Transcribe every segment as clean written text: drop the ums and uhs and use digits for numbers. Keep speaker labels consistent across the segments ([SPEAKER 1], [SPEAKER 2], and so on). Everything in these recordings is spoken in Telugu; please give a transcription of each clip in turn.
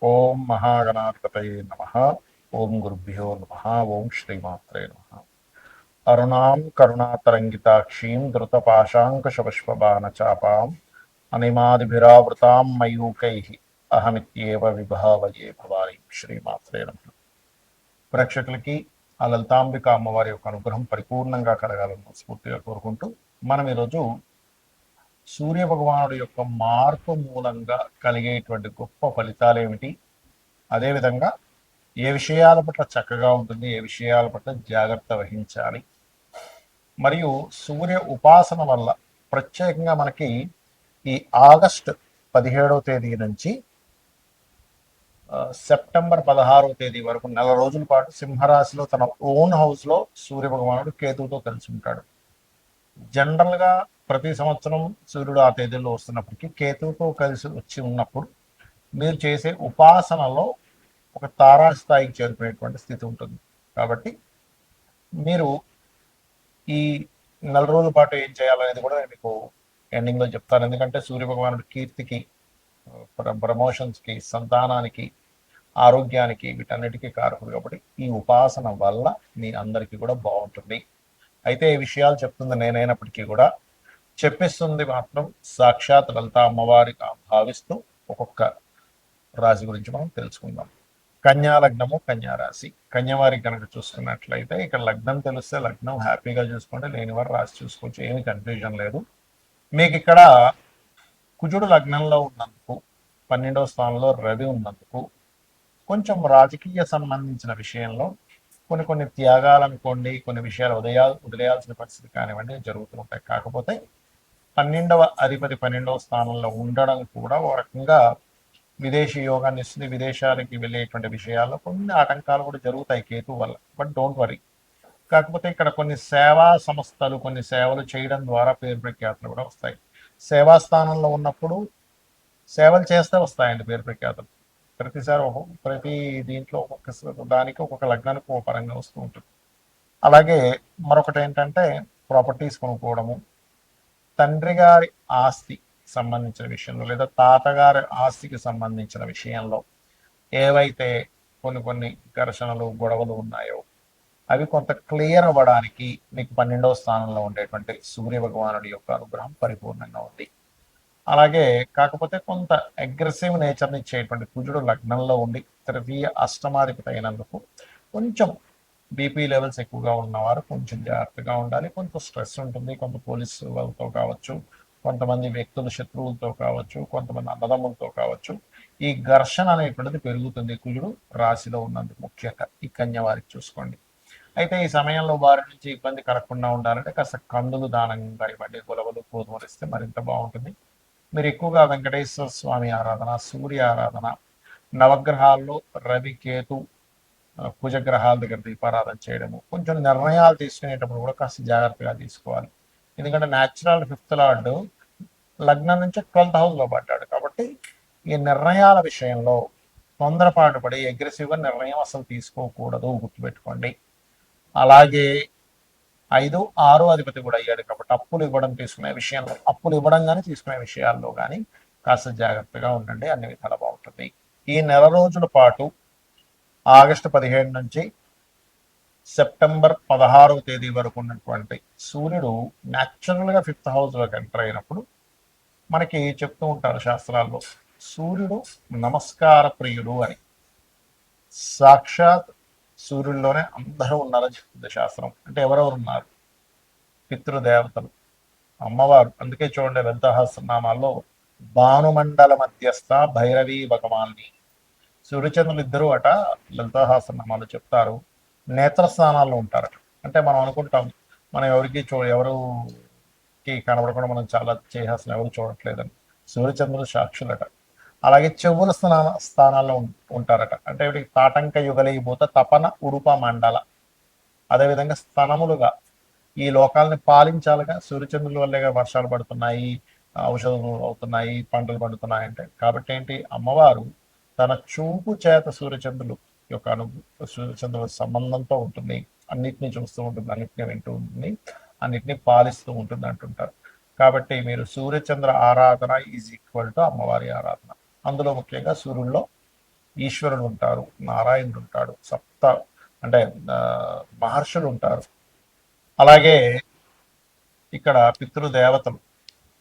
[SPEAKER 1] ఓం మహాగణాధిపతయే నమః. ఓం గురుభ్యో నమః. ఓం శ్రీమాత్రే నమః. అరుణాం కరుణాతరంగితాక్షీం ధృతపాశాంకుశపుష్పబాణచాపాం అనిమాదిభిరావృతాం మయూకైః అహమిత్యేవ విభావయే భవాని. శ్రీమాత్రే నమః. ప్రేక్షకులకి ఆ లలితాంబిక అమ్మవారి యొక్క అనుగ్రహం పరిపూర్ణంగా కలగాలని స్ఫూర్తిగా కోరుకుంటూ మనం ఈరోజు సూర్య భగవానుడి యొక్క మార్పు మూలంగా కలిగేటువంటి గొప్ప ఫలితాలు ఏమిటి, అదేవిధంగా ఏ విషయాల పట్ల చక్కగా ఉంటుంది, ఏ విషయాల పట్ల జాగ్రత్త వహించాలి, మరియు సూర్య ఉపాసన వల్ల ప్రత్యేకంగా మనకి ఈ ఆగస్టు 17వ తేదీ నుంచి సెప్టెంబర్ 16వ తేదీ వరకు నెల రోజుల పాటు సింహరాశిలో తన ఓన్ హౌస్లో సూర్య భగవానుడు కేతువుతో కలిసి ఉంటాడు. జనరల్గా ప్రతి సంవత్సరం సూర్యుడు ఆ తేదీలో వస్తున్నప్పటికీ కేతువుతో కలిసి వచ్చి ఉన్నప్పుడు మీరు చేసే ఉపాసనలో ఒక తారాస్థాయికి చేరుకునేటువంటి స్థితి ఉంటుంది. కాబట్టి మీరు ఈ నెల రోజుల పాటు ఏం చేయాలనేది కూడా నేను మీకు ఎండింగ్లో చెప్తాను. ఎందుకంటే సూర్య భగవానుడి కీర్తికి, ప్రమోషన్స్కి, సంతానానికి, ఆరోగ్యానికి, వీటన్నిటికీ కారకుడు. కాబట్టి ఈ ఉపాసన వల్ల మీ అందరికీ కూడా బాగుంటుంది. అయితే ఈ విషయాలు చెప్తుంది నేనైనప్పటికీ కూడా చెప్పిస్తుంది మాత్రం సాక్షాత్ లలిత అమ్మవారిగా భావిస్తూ ఒక్కొక్క రాశి గురించి మనం తెలుసుకుందాం. కన్యా లగ్నము, కన్యా రాశి. కన్యవారికి కనుక చూసుకున్నట్లయితే ఇక్కడ లగ్నం తెలిస్తే లగ్నం హ్యాపీగా చూసుకుంటే, లేనివారు రాశి చూసుకోవచ్చు, ఏమి కన్ఫ్యూజన్ లేదు. మీకు ఇక్కడ కుజుడు లగ్నంలో ఉన్నందుకు, 12వ స్థానంలో రవి ఉన్నందుకు కొంచెం రాజకీయ సంబంధించిన విషయంలో కొన్ని త్యాగాలు అనుకోండి, కొన్ని విషయాలు వదిలేయాల్సిన పరిస్థితి కానివ్వండి జరుగుతూ ఉంటాయి. కాకపోతే 12వ అధిపతి 12వ స్థానంలో ఉండడం కూడా ఒక రకంగా విదేశీ యోగాన్ని ఇస్తుంది. విదేశాలకి వెళ్ళేటువంటి విషయాల్లో కొన్ని ఆటంకాలు కూడా జరుగుతాయి కేతు వల్ల, బట్ డోంట్ వరీ. కాకపోతే ఇక్కడ కొన్ని సేవా సంస్థలు, కొన్ని సేవలు చేయడం ద్వారా పేరు ప్రఖ్యాతులు కూడా వస్తాయి. సేవా స్థానంలో ఉన్నప్పుడు సేవలు చేస్తే వస్తాయండి పేరు ప్రఖ్యాతులు. ప్రతిసారి ప్రతి దీంట్లో ఒక్కొక్క దానికి ఒక్కొక్క లగ్నానికి ఒక పరంగా వస్తూ ఉంటుంది. అలాగే మరొకటి ఏంటంటే ప్రాపర్టీస్ కొనుక్కోవడము, తండ్రి గారి ఆస్తి సంబంధించిన విషయంలో లేదా తాతగారి ఆస్తికి సంబంధించిన విషయంలో ఏవైతే కొన్ని ఘర్షణలు, గొడవలు ఉన్నాయో అవి కొంత క్లియర్ అవ్వడానికి మీకు 12వ స్థానంలో ఉండేటువంటి సూర్య భగవానుడి యొక్క అనుగ్రహం పరిపూర్ణంగా ఉంది. అలాగే కాకపోతే కొంత అగ్రెసివ్ నేచర్ని ఇచ్చేటువంటి కుజుడు లగ్నంలో ఉండి తృతీయ అష్టమాధిపతి అయినందుకు కొంచెం బీపీ లెవెల్స్ ఎక్కువగా ఉన్నవారు కొంచెం జాగ్రత్తగా ఉండాలి. కొంత స్ట్రెస్ ఉంటుంది. కొంత పోలీసు వాళ్ళతో కావచ్చు, కొంతమంది వ్యక్తుల శత్రువులతో కావచ్చు, కొంతమంది అన్నదమ్ములతో కావచ్చు, ఈ ఘర్షణ అనేటువంటిది పెరుగుతుంది కుజుడు రాశిలో ఉన్నందుకు. ముఖ్యంగా ఈ కన్య వారికి చూసుకోండి. అయితే ఈ సమయంలో వారి నుంచి ఇబ్బంది కలగకుండా ఉండాలంటే కాస్త కందులు దానంగా ఇవ్వండి, గొలవలు, గోధుమలు ఇస్తే మరింత బాగుంటుంది. మీరు ఎక్కువగా వెంకటేశ్వర స్వామి ఆరాధన, సూర్య ఆరాధన, నవగ్రహాల్లో రవి, కేతు, కుజగ్రహాల దగ్గర దీపారాధన చేయడము, కొంచెం నిర్ణయాలు తీసుకునేటప్పుడు కూడా కాస్త జాగ్రత్తగా తీసుకోవాలి. ఎందుకంటే న్యాచురల్ 5th లార్డ్ లగ్నం నుంచి 12th హౌస్లో పడ్డాడు. కాబట్టి ఈ నిర్ణయాల విషయంలో తొందరపాటు పడి అగ్రెసివ్గా నిర్ణయం అసలు తీసుకోకూడదు, గుర్తుపెట్టుకోండి. అలాగే 5, 6 అధిపతి కూడా అయ్యాడు. కాబట్టి అప్పులు ఇవ్వడం, తీసుకునే విషయంలో, అప్పులు ఇవ్వడం కానీ తీసుకునే విషయాల్లో కానీ కాస్త జాగ్రత్తగా ఉండండి. అన్ని విధాలు బాగుంటుంది. ఈ నెల రోజుల పాటు ఆగస్టు 15 నుంచి సెప్టెంబర్ 16వ తేదీ వరకు ఉన్నటువంటి సూర్యుడు న్యాచురల్గా 5th హౌస్లోకి ఎంటర్ అయినప్పుడు మనకి చెప్తూ ఉంటారు శాస్త్రాల్లో, సూర్యుడు నమస్కార ప్రియుడు అని. సాక్షాత్ సూర్యుల్లోనే అందరూ ఉన్నారని చెప్తుంది శాస్త్రం. అంటే ఎవరెవరు ఉన్నారు? పితృదేవతలు, అమ్మవారు. అందుకే చూడండి లలితాసహస్రనామాల్లో భానుమండల మధ్యస్థ భైరవీ భగవాన్ని, సూర్యచంద్రులు ఇద్దరు అట లలితాసహస్రనామాలు చెప్తారు నేత్రస్థానాల్లో ఉంటారట. అంటే మనం అనుకుంటాం మనం ఎవరికి కనబడకుండా మనం చాలా చేయాల్సిన ఎవరు చూడట్లేదని. సూర్యచంద్రులు సాక్షులట. అలాగే చెవుల స్థానాల్లో ఉంటారట. అంటే తాటంక యుగలైపోత తపన ఉడుప మండల. అదేవిధంగా స్తనములుగా ఈ లోకాలని పాలించాలిగా. సూర్యచంద్రుల వల్లే వర్షాలు పడుతున్నాయి, ఔషధాలు అవుతున్నాయి, పంటలు పండుతున్నాయి అంటే. కాబట్టి ఏంటి, అమ్మవారు తన చూపు చేత సూర్యచంద్రులు యొక్క సూర్యచంద్రుల సంబంధంతో ఉంటుంది. అన్నిటినీ చూస్తూ ఉంటుంది, అన్నిటినీ వింటూ ఉంటుంది, అన్నిటినీ పాలిస్తూ ఉంటుంది అంటుంటారు. కాబట్టి మీరు సూర్యచంద్ర ఆరాధన ఈజ్ ఈక్వల్ టు అమ్మవారి ఆరాధన. అందులో ముఖ్యంగా సూర్యుల్లో ఈశ్వరుడు ఉంటారు, నారాయణుడు ఉంటాడు, సప్త అంటే ఆ, మహర్షులు ఉంటారు. అలాగే ఇక్కడ పితృదేవతలు,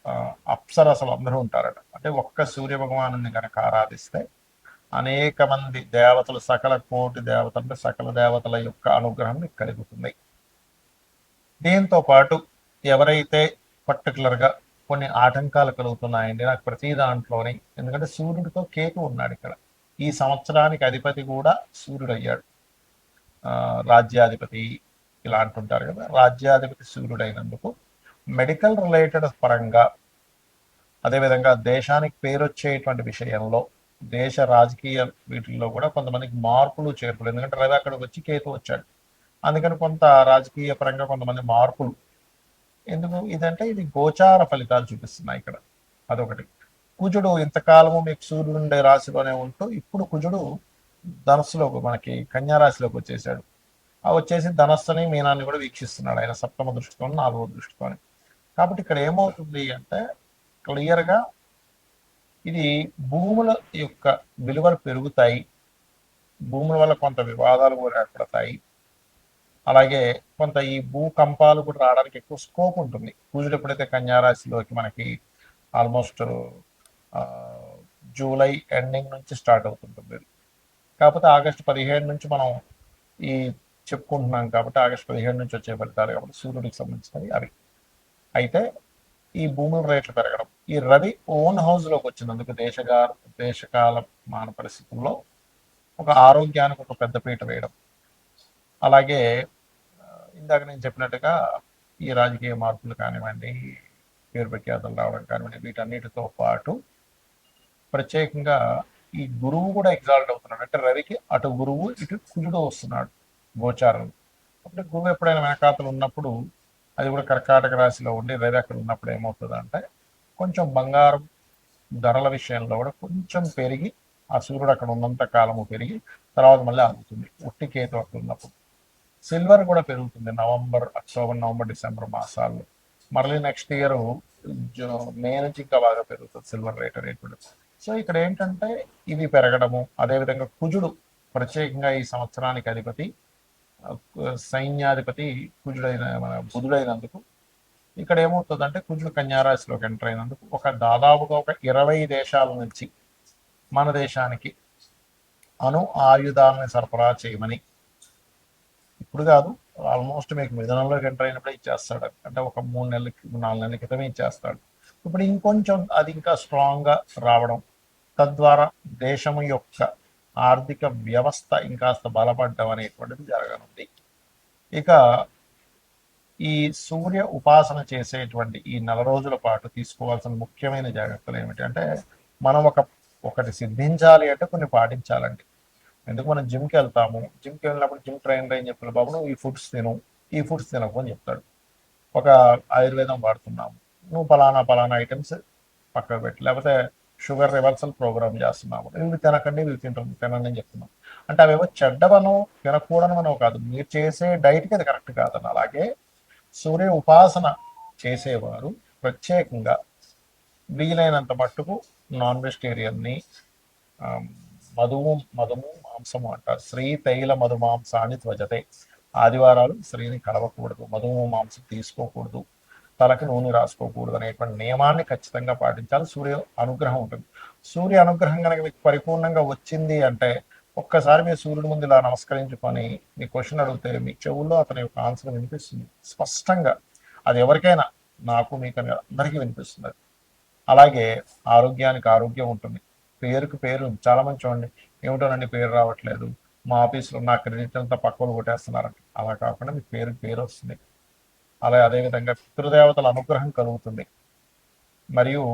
[SPEAKER 1] ఆ, అప్సరసలు అందరూ ఉంటారట. అంటే ఒక్క సూర్య భగవాను కనుక ఆరాధిస్తే అనేక మంది దేవతలు, సకల కోటి దేవతలు, అంటే సకల దేవతల యొక్క అనుగ్రహం మీకు కలుగుతుంది. దీంతో పాటు ఎవరైతే పర్టికులర్గా కొన్ని ఆటంకాలు కలుగుతున్నాయండి నాకు ప్రతి దాంట్లోని, ఎందుకంటే సూర్యుడితో కేతు ఉన్నాడు ఇక్కడ. ఈ సంవత్సరానికి అధిపతి కూడా సూర్యుడు అయ్యాడు. రాజ్యాధిపతి ఇలా అంటుంటారు కదా, రాజ్యాధిపతి సూర్యుడైనందుకు మెడికల్ రిలేటెడ్ పరంగా, అదేవిధంగా దేశానికి పేరు వచ్చేటువంటి విషయంలో, దేశ రాజకీయ వీటిల్లో కూడా కొంతమందికి మార్పులు చేర్పులు, ఎందుకంటే రవి అక్కడికి వచ్చి కేతు వచ్చాడు, అందుకని కొంత రాజకీయ పరంగా కొంతమంది మార్పులు. ఎందుకు ఇదంటే ఇది గోచార ఫలితాలు చూపిస్తున్నాయి ఇక్కడ. అదొకటి. కుజుడు ఇంతకాలము మీకు సూర్యుడు ఉండే రాశిలోనే ఉంటూ ఇప్పుడు కుజుడు ధనస్సులోకి, మనకి కన్యా రాశిలోకి వచ్చేసాడు. ఆ వచ్చేసి ధనస్సుని మీనాన్ని కూడా వీక్షిస్తున్నాడు ఆయన సప్తమ దృష్టితో, 4వ దృష్టితో. కాబట్టి ఇక్కడ ఏమవుతుంది అంటే క్లియర్గా ఇది భూముల యొక్క విలువలు పెరుగుతాయి, భూముల వల్ల కొంత వివాదాలు కూడా ఏర్పడతాయి, అలాగే కొంత ఈ భూకంపాలు కూడా రావడానికి ఎక్కువ స్కోప్ ఉంటుంది. కుజుడు ఎప్పుడైతే కన్యారాశిలోకి మనకి ఆల్మోస్ట్ జూలై ఎండింగ్ నుంచి స్టార్ట్ అవుతుంటుంది. కాకపోతే ఆగస్టు 17 నుంచి మనం ఈ చెప్పుకుంటున్నాం కాబట్టి ఆగస్టు 17 నుంచి వచ్చే ఫలితాలు కాబట్టి సూర్యుడికి సంబంధించినవి అవి. అయితే ఈ భూముల రేట్లు పెరగడం, ఈ రవి ఓన్ హౌస్లోకి వచ్చినందుకు దేశకాల మాన పరిస్థితుల్లో ఒక ఆరోగ్యానికి ఒక పెద్దపీట వేయడం, అలాగే ఇందాక నేను చెప్పినట్టుగా ఈ రాజకీయ మార్పులు కానివ్వండి, పేరు ప్రఖ్యాతలు రావడం కానివ్వండి, వీటన్నిటితో పాటు ప్రత్యేకంగా ఈ గురువు కూడా ఎగ్జాల్ట్ అవుతున్నాడు. అంటే రవికి అటు గురువు ఇటు కుజుడు వస్తున్నాడు గోచారం. అంటే గురువు ఎప్పుడైనా వెనకాతలు ఉన్నప్పుడు, అది కూడా కర్కాటక రాశిలో ఉండి రవి అక్కడ ఉన్నప్పుడు ఏమవుతుంది అంటే కొంచెం బంగారం ధరల విషయంలో కూడా కొంచెం పెరిగి, ఆ సూర్యుడు అక్కడ ఉన్నంత కాలము పెరిగి తర్వాత మళ్ళీ ఆగుతుంది ఉట్టి కేతు అక్కడ ఉన్నప్పుడు. సిల్వర్ కూడా పెరుగుతుంది అక్టోబర్ నవంబర్ డిసెంబర్ మాసాల్లో. మళ్ళీ నెక్స్ట్ ఇయర్ మే నుంచి ఇంకా బాగా పెరుగుతుంది సిల్వర్ రేట్ కూడా. సో ఇక్కడ ఏంటంటే ఇవి పెరగడము, అదేవిధంగా కుజుడు ప్రత్యేకంగా ఈ సంవత్సరానికి అధిపతి, సైన్యాధిపతి కుజుడైన మన బుధుడైనందుకు ఇక్కడ ఏమవుతుందంటే కుజుడు కన్యారాశిలోకి ఎంటర్ అయినందుకు దాదాపుగా ఒక 20 దేశాల నుంచి మన దేశానికి ఆయుధాలను సరఫరా చేయమని, ఇప్పుడు కాదు ఆల్మోస్ట్ మీకు మిథునంలోకి ఎంటర్ అయినప్పుడే ఇచ్చేస్తాడు. అంటే ఒక 3 నెలలకి 4 నెలల క్రితమే ఇచ్చేస్తాడు. ఇప్పుడు ఇంకొంచెం అది ఇంకా స్ట్రాంగ్గా రావడం, తద్వారా దేశం యొక్క ఆర్థిక వ్యవస్థ ఇంకాస్త బలపడడం అనేటువంటిది జరగనుంది. ఇక ఈ సూర్య ఉపాసన చేసేటువంటి ఈ 4 రోజుల పాటు తీసుకోవాల్సిన ముఖ్యమైన జాగ్రత్తలు ఏమిటంటే, మనం ఒకటి సిద్ధించాలి అంటే కొన్ని పాటించాలండి. ఎందుకు మనం జిమ్కి వెళ్తాము, జిమ్కి వెళ్ళినప్పుడు జిమ్ ట్రైనర్ ఏం చెప్తాడు, బాబు నువ్వు ఈ ఫుడ్స్ తిను, ఈ ఫుడ్స్ తినకు అని చెప్తాడు. ఒక ఆయుర్వేదం వాడుతున్నాము, నువ్వు పలానా ఐటమ్స్ పక్కకు పెట్టి, లేకపోతే షుగర్ రివర్సల్ ప్రోగ్రామ్ చేస్తున్నాము, ఇవి తినకండి ఇవి తినండి అని చెప్తున్నాం. అంటే అవేవో చెడ్డవను తినకూడని కాదు, మీరు చేసే డైట్కి అది కరెక్ట్ కాదని. అలాగే సూర్య ఉపాసన చేసేవారు ప్రత్యేకంగా వీలైనంత మట్టుకు నాన్ వెజిటేరియన్ని, మధుము మాంసము అంటారు, శ్రీ తైల మధుమాంసాన్ని త్వజతే, ఆదివారాలు స్త్రీని కలవకూడదు, మధుము మాంసం తీసుకోకూడదు, తలకి నూనె రాసుకోకూడదు అనేటువంటి నియమాన్ని ఖచ్చితంగా పాటించాలి. సూర్య అనుగ్రహం ఉంటుంది. సూర్య అనుగ్రహం కనుక మీకు పరిపూర్ణంగా వచ్చింది అంటే ఒక్కసారి మీరు సూర్యుడి ముందు ఇలా నమస్కరించుకొని మీ క్వశ్చన్ అడిగితే మీ చెవుల్లో అతని యొక్క ఆన్సర్ వినిపిస్తుంది స్పష్టంగా. అది ఎవరికైనా, నాకు మీకు అందరికీ వినిపిస్తుంది. అలాగే ఆరోగ్యానికి ఆరోగ్యం ఉంటుంది, పేరుకి పేరు. చాలా మంది చూడండి, ఏమిటోనండి పేరు రావట్లేదు, మా ఆఫీస్లో నా క్రెడిట్ అంతా పక్కలు కొట్టేస్తున్నారంట. అలా కాకుండా మీ పేరుకి పేరు వస్తుంది. అలా అదేవిధంగా పితృదేవతల అనుగ్రహం కలుగుతుంది. మరియు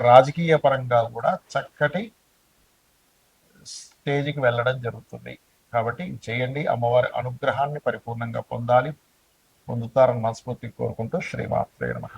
[SPEAKER 1] రాజకీయ పరంగా కూడా చక్కటి స్టేజ్కి వెళ్ళడం జరుగుతుంది. కాబట్టి చేయండి, అమ్మవారి అనుగ్రహాన్ని పరిపూర్ణంగా పొందుతారని మనస్ఫూర్తి కోరుకుంటూ శ్రీమాత్రే నమః.